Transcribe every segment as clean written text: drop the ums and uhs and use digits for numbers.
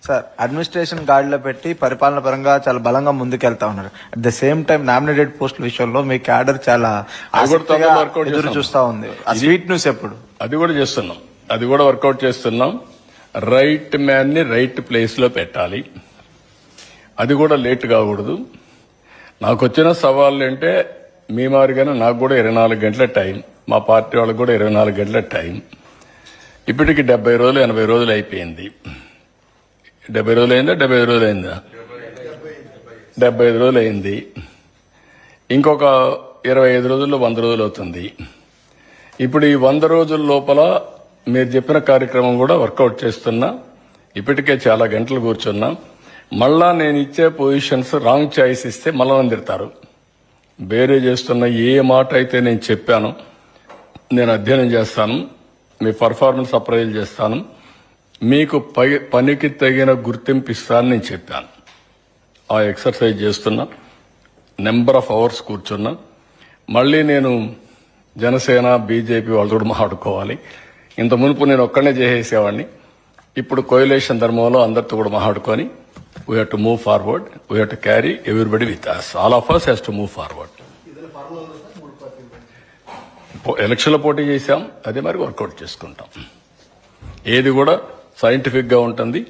Sir administration గాడిలో పెట్టి పరిపాలన పరంగా చాలా బలంగా ముందుకెళ్తా ఉన్నారు. At the same time nominated పోస్టుల విషయంలో మీ క్యాడర్ చాలా ఆసక్తిగా ఎదురు చూస్తా ఉంది. ఆ స్వీట్ న్యూస్ ఎప్పుడు? అది కూడా వర్కౌట్ చేస్తున్నాం. రైట్ మ్యాన్ ని రైట్ ప్లేస్ లో పెట్టాలి. అది కూడా లేట్ కాకూడదు. నాకు వచ్చిన సవాళ్ళు అంటే మీ మాదిరిగానే నాకు కూడా 24 గంటల టైం, మా పార్టీ వాళ్ళకి కూడా 24 గంటల టైం. ఇప్పటికి 70 రోజులు 80 రోజులు అయిపోయింది. 70 రోజులు అయిందా 75 రోజులు అయిందా? 75 రోజులు అయింది. ఇంకొక 25 రోజుల్లో 100 రోజులు అవుతుంది. ఇప్పుడు ఈ 100 రోజుల లోపల మీరు చెప్పిన కార్యక్రమం కూడా వర్కౌట్ చేస్తున్నా. ఇప్పటికే చాలా గంటలు కూర్చున్నా. మళ్ళా నేను ఇచ్చే పొజిషన్స్ రాంగ్ చాయిస్ ఇస్తే మళ్ళా తిడతారు. వేరే చేస్తున్న ఏ మాట అయితే నేను చెప్పాను, నేను అధ్యయనం చేస్తాను, మీ పర్ఫార్మెన్స్ అప్రైజ్ చేస్తాను, మీకు పనికి తగిన గుర్తింపు ఇస్తానని నేను చెప్పాను. ఆ ఎక్సర్సైజ్ చేస్తున్నా. నెంబర్ ఆఫ్ అవర్స్ కూర్చున్నా. మళ్ళీ నేను జనసేన బీజేపీ వాళ్ళతో కూడా మాట్లాడుకోవాలి. ఇంత మునుపు నేను ఒక్కడనే చేసేసేవాడిని. ఇప్పుడు కోయిలేషన్ ధర్మంలో అందరితో కూడా మాట్లాడుకొని we have to move forward. We have to carry everybody with us. All of us has to move forward. ఎలక్షన్లో పోటీ చేశాం, అదే మరి వర్కౌట్ చేసుకుంటాం. ఏది కూడా సైంటిఫిక్ గా ఉంటుంది.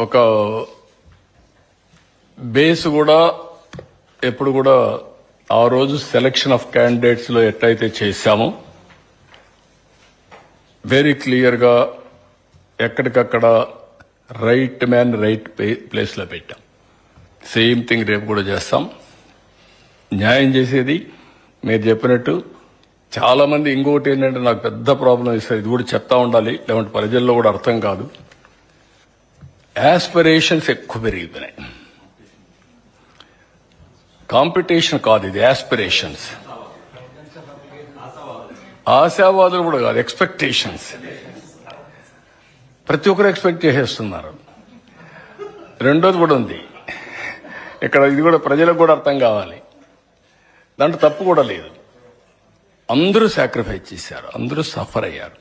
ఒక బేస్ కూడా ఎప్పుడు కూడా ఆ రోజు సెలక్షన్ ఆఫ్ క్యాండిడేట్స్ లో ఎట్లయితే చేశామో వెరీ క్లియర్ గా ఎక్కడికక్కడ రైట్ మ్యాన్ రైట్ ప్లేస్ లో పెట్టాం. సేమ్ థింగ్ రేపు కూడా చేస్తాం. న్యాయం చేసేది మీరు చెప్పినట్టు. చాలా మంది ఇంకోటి ఏంటంటే నాకు పెద్ద ప్రాబ్లం ఇస్తారు, ఇది కూడా చెప్తా ఉండాలి, లేదంటే ప్రజల్లో కూడా అర్థం కాదు. యాస్పిరేషన్స్ ఎక్కువ పెరిగిపోయినాయి. కాంపిటీషన్ కాదు ఇది, యాస్పిరేషన్స్. ఆశావాదులు కూడా కాదు, ఎక్స్పెక్టేషన్స్. ప్రతి ఒక్కరు ఎక్స్పెక్ట్ చేసేస్తున్నారు. రెండోది కూడా ఉంది ఇక్కడ, ఇది కూడా ప్రజలకు కూడా అర్థం కావాలి. దాంట్లో తప్పు కూడా లేదు. అందరూ సాక్రిఫైస్ చేశారు, అందరూ సఫర్ అయ్యారు.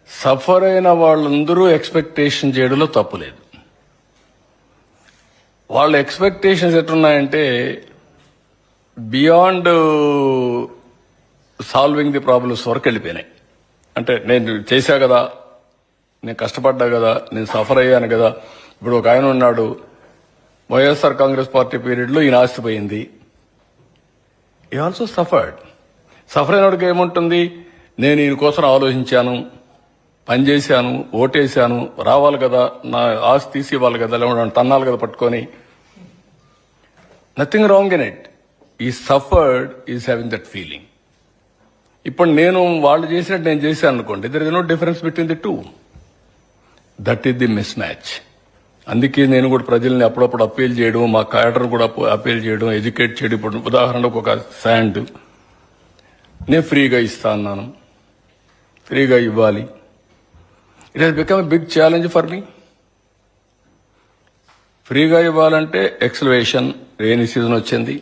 సఫర్ అయిన వాళ్ళందరూ ఎక్స్పెక్టేషన్ చేయడంలో తప్పు లేదు. వాళ్ళ ఎక్స్పెక్టేషన్స్ ఎట్లున్నాయంటే బియాండ్ సాల్వింగ్ ది ప్రాబ్లమ్స్ వరకు వెళ్ళిపోయినాయి. అంటే నేను చేశా కదా, నేను కష్టపడ్డా కదా, నేను సఫర్ అయ్యాను కదా. ఇప్పుడు ఒక ఆయన ఉన్నాడు, వైఎస్ఆర్ కాంగ్రెస్ పార్టీ పీరియడ్ లో ఈయన ఆస్తిపోయింది. ఈ ఆల్సో సఫర్డ్. సఫర్ అయినోడికి ఏముంటుంది, నేను ఈయన కోసం ఆలోచించాను, పనిచేశాను, ఓటేశాను, రావాలి కదా, నా ఆస్తి తీసి ఇవ్వాలి కదా, లేకుంటే తన్నాలి కదా పట్టుకొని. Nothing wrong in it. ఈ suffered is having that feeling. ఇప్పుడు నేను వాళ్ళు చేసినట్టు నేను చేశాను అనుకోండి, there is no difference between the two. That is the mismatch. అందుకే నేను కూడా ప్రజల్ని అప్పుడప్పుడు అప్పీల్ చేయడం, మా క్యాడర్ కూడా అప్పీల్ చేయడం, ఎడ్యుకేట్ చేయడం. ఇప్పుడు ఉదాహరణకు ఒక శాండ్ నేను ఫ్రీగా ఇస్తా అన్నాను, ఫ్రీగా ఇవ్వాలి. It has become a big challenge for me. ఫ్రీగా ఇవ్వాలంటే ఎక్స్లవేషన్, రెయినీ సీజన్ వచ్చింది.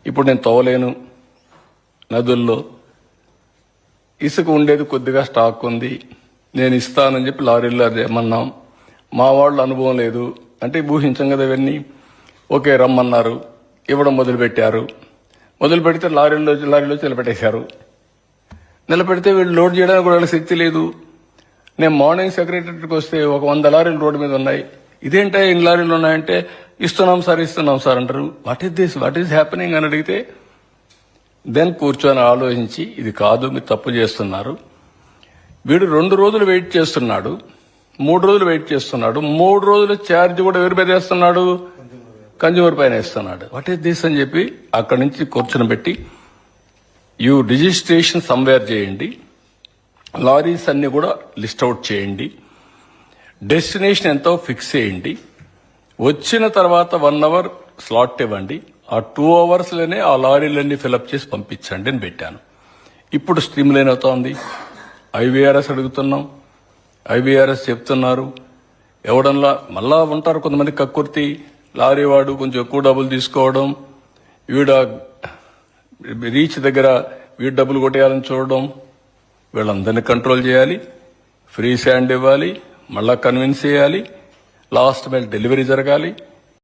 ఇప్పుడు నేను తవ్వలేను. నదుల్లో ఇసుక ఉండేది కొద్దిగా స్టాక్ ఉంది, నేను ఇస్తానని చెప్పి లారీల్లో ఏమన్నాం. మా వాళ్ళు అనుభవం లేదు అంటే ఊహించం కదా ఇవన్నీ. ఓకే రమ్మన్నారు, ఇవ్వడం మొదలుపెట్టారు. మొదలు పెడితే లారీలో నిలబెట్టేశారు. నిలబెడితే వీళ్ళు లోడ్ చేయడానికి కూడా వాళ్ళకి శక్తి లేదు. నేను మార్నింగ్ సెక్రటరీకి వస్తే ఒక 100 లారీలు రోడ్డు మీద ఉన్నాయి. ఇదేంటే ఇన్ని లారీలు ఉన్నాయంటే ఇస్తున్నాం సార్ అంటారు. What is this, what is happening అని అడిగితే దెన్ కూర్చొని ఆలోచించి ఇది కాదు, మీరు తప్పు చేస్తున్నారు. వీడు 2 రోజులు వెయిట్ చేస్తున్నాడు, 3 రోజులు వెయిట్ చేస్తున్నాడు. 3 రోజుల ఛార్జ్ కూడా ఎవరి మీద వేస్తున్నాడు, కన్జ్యూమర్ పైన వేస్తున్నాడు. వాట్ ఈస్ దిస్ అని చెప్పి అక్కడి నుంచి కూర్చొని పెట్టి యూ రిజిస్ట్రేషన్ సమ్వేర్ చేయండి, లారీస్ అన్ని కూడా లిస్ట్ అవుట్ చేయండి, డెస్టినేషన్ ఎంతో ఫిక్స్ చేయండి, వచ్చిన తర్వాత 1 అవర్ స్లాట్ ఇవ్వండి, ఆ 2 అవర్స్లోనే ఆ లారీలన్నీ ఫిలప్ చేసి పంపించండి అని పెట్టాను. ఇప్పుడు స్ట్రీమ్ లైన్ అవుతా ఉంది. ఐవీఆర్ఎస్ అడుగుతున్నాం, ఐవీఆర్ఎస్ చెప్తున్నారు. ఎవడన్నా మళ్ళా ఉంటారు కొంతమంది కక్కుర్తి, లారీ వాడు కొంచెం ఎక్కువ డబ్బులు తీసుకోవడం, వీడ రీచ్ దగ్గర వీడు డబ్బులు కొట్టేయాలని చూడడం. వీళ్ళందరినీ కంట్రోల్ చేయాలి, ఫ్రీ శాండ్ ఇవ్వాలి, మళ్ళా కన్విన్స్ చేయాలి, లాస్ట్ మైల్ డెలివరీ జరగాలి,